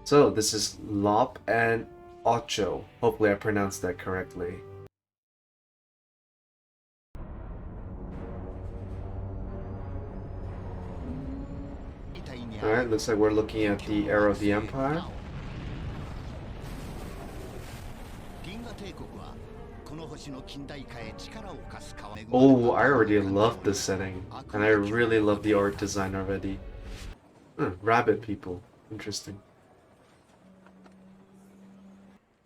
So this is LOP and OCHO. Hopefully I pronounced that correctly. Alright, looks like we're looking at the era of the Empire. Oh, I already love this setting. And I really love the art design already. Rabbit people. Interesting.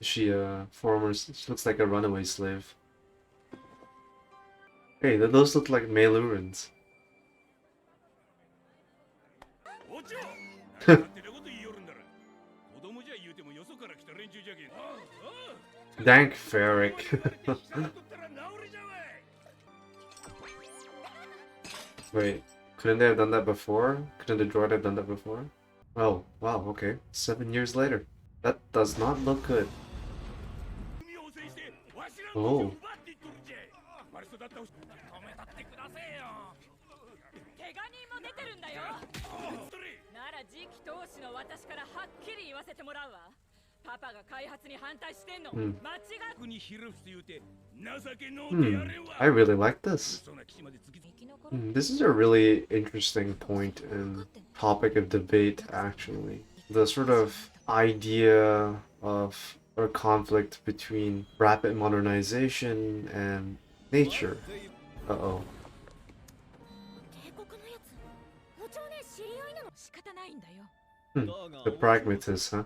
Is she a former... She looks like a runaway slave. Hey, those look like Maelurans. Dank Ferric. Wait, couldn't they have done that before? Couldn't the droid have done that before? Oh, wow, okay. 7 years later. That does not look good. Oh. I really like this. This is a really interesting point and topic of debate, actually. The sort of idea of or conflict between rapid modernization and nature. Uh-oh. The pragmatist, huh?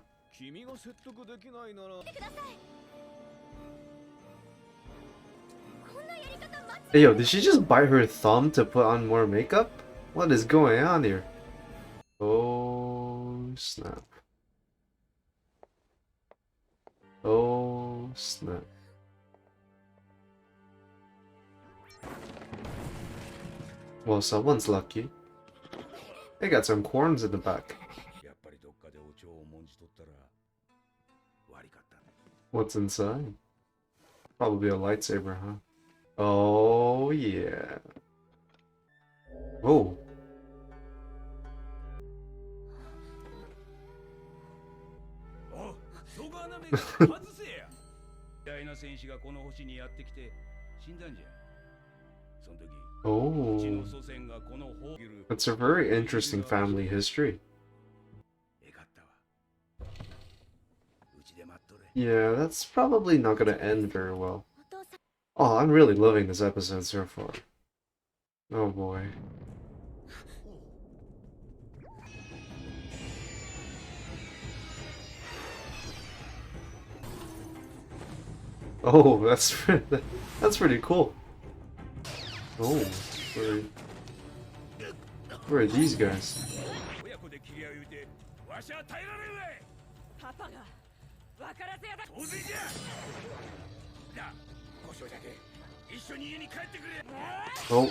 Hey yo, did she just bite her thumb to put on more makeup? What is going on here? Oh snap. Oh snap. Well, someone's lucky. They got some corns in the back. What's inside? Probably a lightsaber, huh? Oh, yeah. Oh. Oh. That's a very interesting family history. Yeah, that's probably not gonna end very well. Oh, I'm really loving this episode so far. Oh boy. Oh, that's pretty cool. Oh, where are these guys? Oh.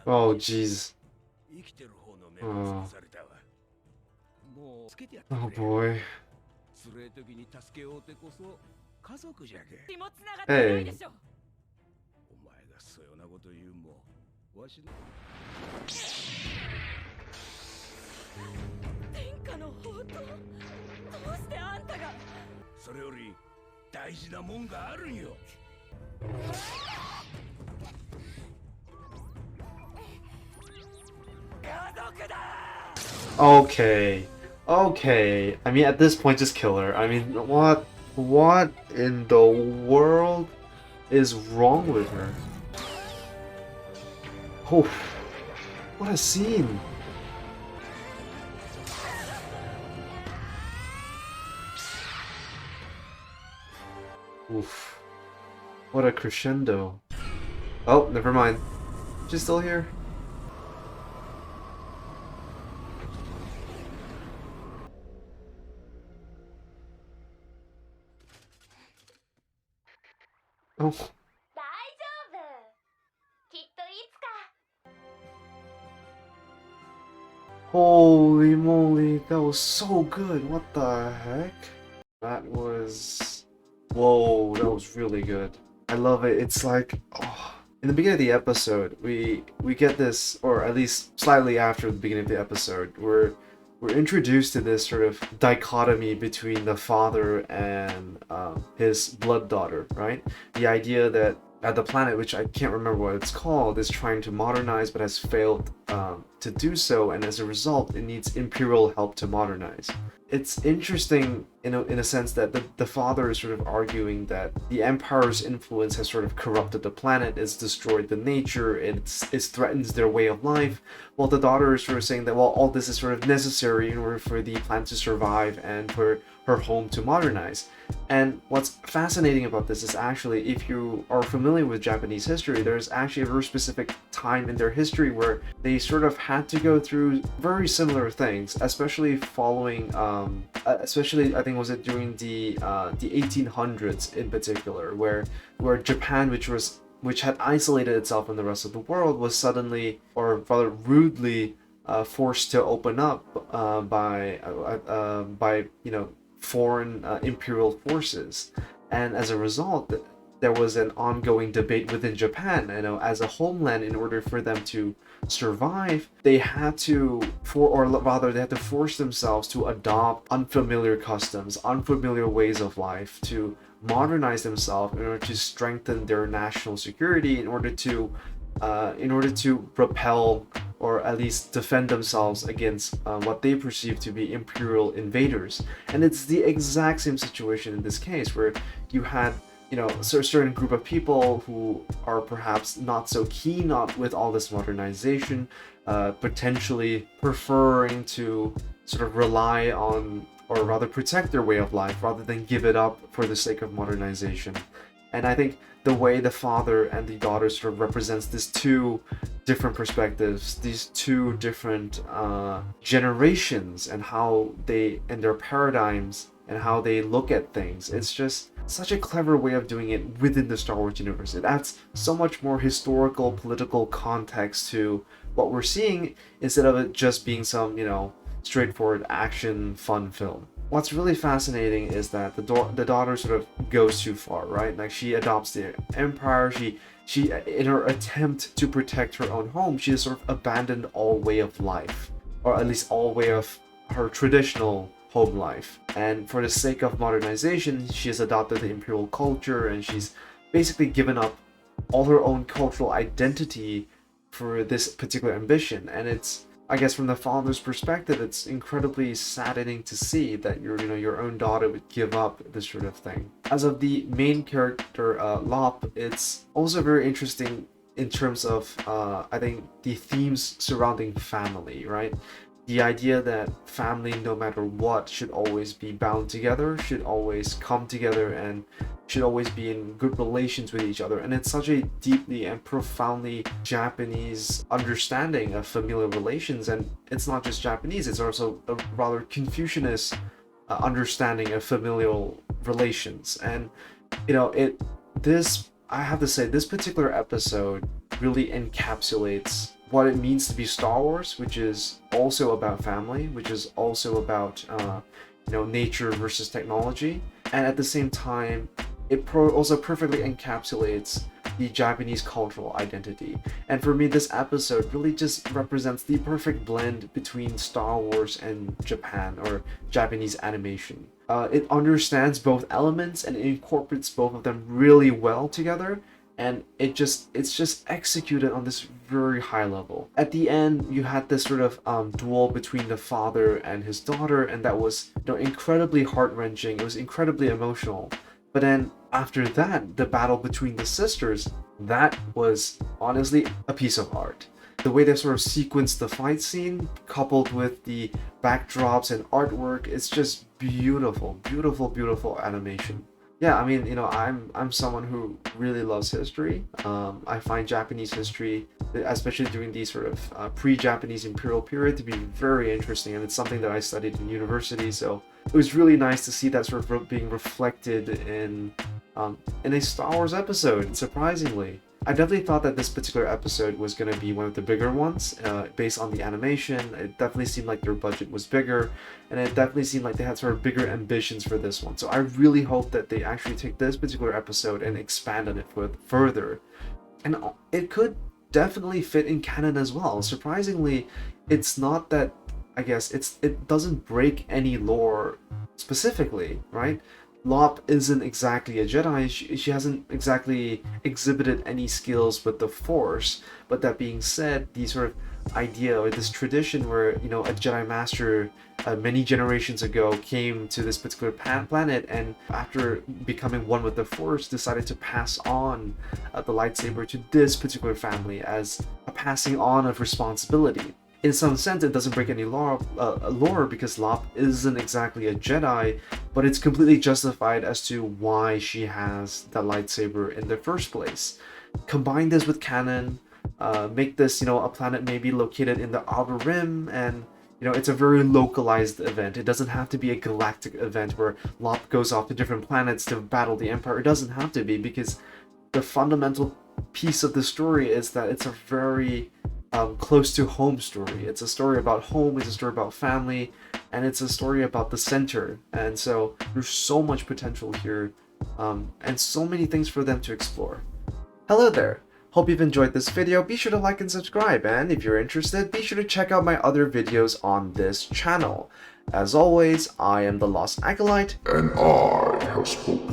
Oh, jeez. Oh. Oh boy. Hey. Okay. Okay. I mean, at this point, just kill her. I mean, what? What in the world is wrong with her? Oh, what a scene. Oof. What a crescendo. Oh, never mind. She's still here. Oh. Holy moly, that was so good. What the heck? That was... Whoa, that was really good. I love it. It's like... Oh, in the beginning of the episode, we get this, or at least slightly after the beginning of the episode, we're introduced to this sort of dichotomy between the father and his blood daughter, right? The idea that the planet, which I can't remember what it's called, is trying to modernize but has failed to do so, and as a result, it needs imperial help to modernize. It's interesting in a sense that the father is sort of arguing that the empire's influence has sort of corrupted the planet, it's destroyed the nature, it threatens their way of life, while the daughter is sort of saying that, well, all this is sort of necessary in order for the planet to survive and for her home to modernize. And what's fascinating about this is actually, if you are familiar with Japanese history, there's actually a very specific time in their history where they sort of had to go through very similar things, especially following, especially I think was it during the 1800s in particular, where Japan, which had isolated itself from the rest of the world, was suddenly, or rather rudely, forced to open up by foreign imperial forces, and as a result, there was an ongoing debate within Japan. As a homeland, in order for them to survive, they had to, they had to force themselves to adopt unfamiliar customs, unfamiliar ways of life, to modernize themselves in order to strengthen their national security, in order to repel or at least defend themselves against what they perceive to be imperial invaders. And it's the exact same situation in this case, where you had a certain group of people who are perhaps not so keen with all this modernization, potentially preferring to sort of rely on, or rather protect their way of life rather than give it up for the sake of modernization. And I think the way the father and the daughter sort of represents these two different perspectives, these two different generations, and how they, and their paradigms, and how they look at things. It's just such a clever way of doing it within the Star Wars universe. It adds so much more historical, political context to what we're seeing, instead of it just being some, straightforward action fun film. What's really fascinating is that the daughter sort of goes too far, right? Like, she adopts the empire. She in her attempt to protect her own home, she has sort of abandoned all way of life, or at least all way of her traditional home life. And for the sake of modernization, she has adopted the imperial culture, and she's basically given up all her own cultural identity for this particular ambition. And it's, I guess, from the father's perspective, it's incredibly saddening to see that your own daughter would give up this sort of thing. As of the main character, Lop, it's also very interesting in terms of, I think, the themes surrounding family, right? The idea that family, no matter what, should always be bound together, should always come together, and should always be in good relations with each other. And it's such a deeply and profoundly Japanese understanding of familial relations. And it's not just Japanese, it's also a rather Confucianist understanding of familial relations. And I have to say, this particular episode really encapsulates what it means to be Star Wars, which is also about family, which is also about nature versus technology, and at the same time, it also perfectly encapsulates the Japanese cultural identity. And for me, this episode really just represents the perfect blend between Star Wars and Japan, or Japanese animation. It understands both elements and it incorporates both of them really well together, and it's just executed on this very high level. At the end, you had this sort of duel between the father and his daughter, and that was incredibly heart-wrenching. It was incredibly emotional. But then after that, the battle between the sisters, that was honestly a piece of art. The way they sort of sequenced the fight scene, coupled with the backdrops and artwork, it's just beautiful, beautiful, beautiful animation. Yeah, I mean, I'm someone who really loves history. I find Japanese history, especially during the sort of pre-Japanese imperial period, to be very interesting, and it's something that I studied in university. So it was really nice to see that sort of being reflected in a Star Wars episode. Surprisingly, I definitely thought that this particular episode was going to be one of the bigger ones, based on the animation. It definitely seemed like their budget was bigger, and it definitely seemed like they had sort of bigger ambitions for this one. So I really hope that they actually take this particular episode and expand on it further. And it could definitely fit in canon as well. Surprisingly, it's not that, I guess it doesn't break any lore specifically, right? Lop isn't exactly a Jedi. She hasn't exactly exhibited any skills with the Force. But that being said, the sort of idea or this tradition where, you know, a Jedi Master many generations ago came to this particular planet, and after becoming one with the Force, decided to pass on the lightsaber to this particular family as a passing on of responsibility. In some sense, it doesn't break any lore because Lop isn't exactly a Jedi, but it's completely justified as to why she has the lightsaber in the first place. Combine this with canon, make this, you know, a planet maybe located in the Outer Rim, and you know, it's a very localized event. It doesn't have to be a galactic event where Lop goes off to different planets to battle the Empire. It doesn't have to be, because the fundamental piece of the story is that it's a very close to home story. It's a story about home, it's a story about family, and it's a story about the center. And so there's so much potential here, and so many things for them to explore. Hello there! Hope you've enjoyed this video. Be sure to like and subscribe, and if you're interested, be sure to check out my other videos on this channel. As always, I am the Lost Acolyte, and I have spoken.